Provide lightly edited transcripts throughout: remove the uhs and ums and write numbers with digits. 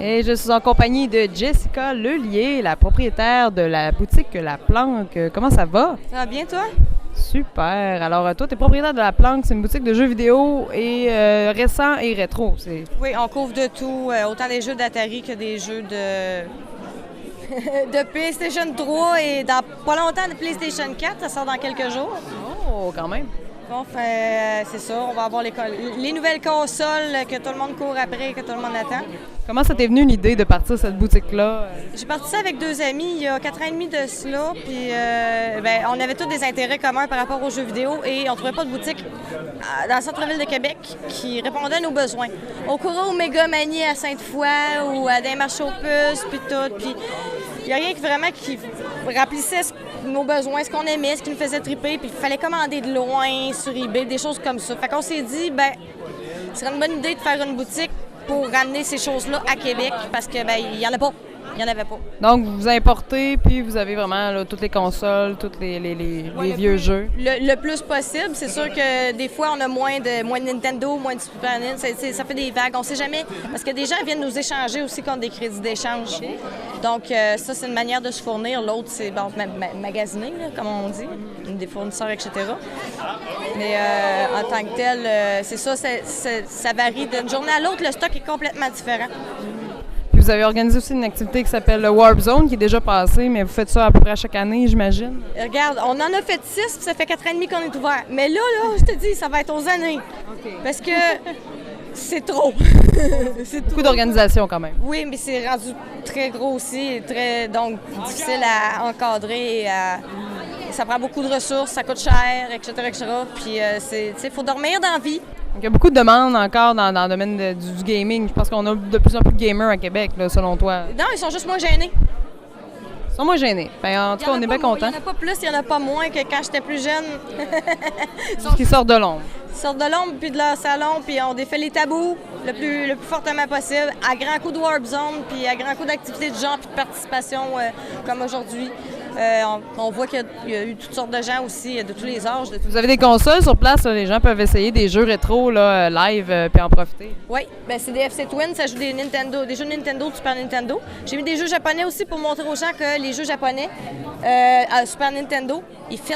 Et je suis en compagnie de Jessica Lelier, la propriétaire de la boutique La Planque. Comment ça va? Ça va bien, toi? Super. Alors, toi, tu es propriétaire de La Planque. C'est une boutique de jeux vidéo et récents et rétro. Oui, on couvre de tout, autant des jeux d'Atari que des jeux de de PlayStation 3 et dans pas longtemps de PlayStation 4. Ça sort dans quelques jours. Oh, quand même. Bon, c'est ça. On va avoir les nouvelles consoles que tout le monde court après, que tout le monde attend. Comment ça t'est venu l'idée de partir cette boutique-là? J'ai parti ça avec 2 amis il y a 4 ans et demi de cela. Puis on avait tous des intérêts communs par rapport aux jeux vidéo et on trouvait pas de boutique dans le centre-ville de Québec qui répondait à nos besoins. On courait au Mégamanie à Sainte-Foy ou à des marchés aux puces, puis tout. Puis il n'y a rien qui remplissait nos besoins, ce qu'on aimait, ce qui nous faisait triper. Puis il fallait commander de loin sur eBay, des choses comme ça. Fait qu'on s'est dit, ce serait une bonne idée de faire une boutique pour ramener ces choses-là à Québec parce que il y en a pas. Il n'y en avait pas. Donc, vous importez, puis vous avez vraiment là, toutes les consoles, tous les vieux jeux. Le plus possible. C'est sûr que des fois, on a moins de Nintendo, moins de Super Nintendo. Ça fait des vagues. On ne sait jamais. Parce que des gens viennent nous échanger aussi contre des crédits d'échange. Donc, ça, c'est une manière de se fournir. L'autre, c'est magasiner, là, comme on dit, des fournisseurs, etc. Mais en tant que tel, c'est ça, ça varie d'une journée à l'autre. Le stock est complètement différent. Vous avez organisé aussi une activité qui s'appelle le Warp Zone, qui est déjà passée, mais vous faites ça à peu près à chaque année, j'imagine? Regarde, on en a fait 6, puis ça fait 4 ans et demi qu'on est ouvert. Mais là, je te dis, ça va être aux années. Okay. Parce que c'est trop. C'est beaucoup d'organisation quand même. Oui, mais c'est rendu très gros aussi, donc difficile à encadrer. Ça prend beaucoup de ressources, ça coûte cher, etc. Puis, il faut dormir dans la vie. Il y a beaucoup de demandes encore dans le domaine du gaming. Je pense qu'on a de plus en plus de gamers à Québec, là, selon toi. Non, ils sont juste moins gênés. Ils sont moins gênés. En tout cas, on est bien contents. Il n'y en a pas plus, il n'y en a pas moins que quand j'étais plus jeune. Tout ce qui sort de l'ombre. Ils sortent de l'ombre, puis de leur salon, puis on défait les tabous le plus fortement possible, à grands coups de Warp Zone, puis à grands coups d'activités de genre, puis de participation, comme aujourd'hui. On voit qu'il y a eu toutes sortes de gens aussi, de tous les âges. Vous avez des consoles sur place, là, les gens peuvent essayer des jeux rétro là, live puis en profiter. Oui, c'est des FC Twin, ça joue des jeux Nintendo, Super Nintendo. J'ai mis des jeux japonais aussi pour montrer aux gens que les jeux japonais à Super Nintendo, ils fit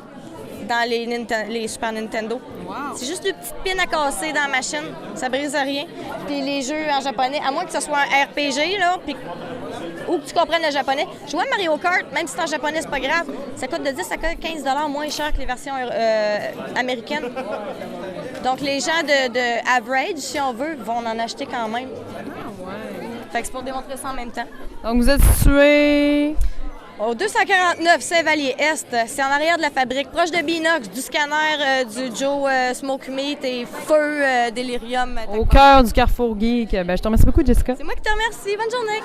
dans les Super Nintendo. Wow. C'est juste une petite pin à casser dans la machine, ça brise rien. Puis les jeux en japonais, à moins que ce soit un RPG, là, puis ou que tu comprennes le japonais. Jouer à Mario Kart, même si c'est en japonais, c'est pas grave. Ça coûte de 10 à 15 $ moins cher que les versions américaines. Donc, les gens de average, si on veut, vont en acheter quand même. Ah ouais. Fait que c'est pour démontrer ça en même temps. Donc, vous êtes situé au 249 Saint-Vallier-Est, c'est en arrière de la fabrique, proche de Binox, du scanner du Joe Smoke Meat et Feu Delirium. Au cœur du Carrefour Geek. Je te remercie beaucoup, Jessica. C'est moi qui te remercie. Bonne journée.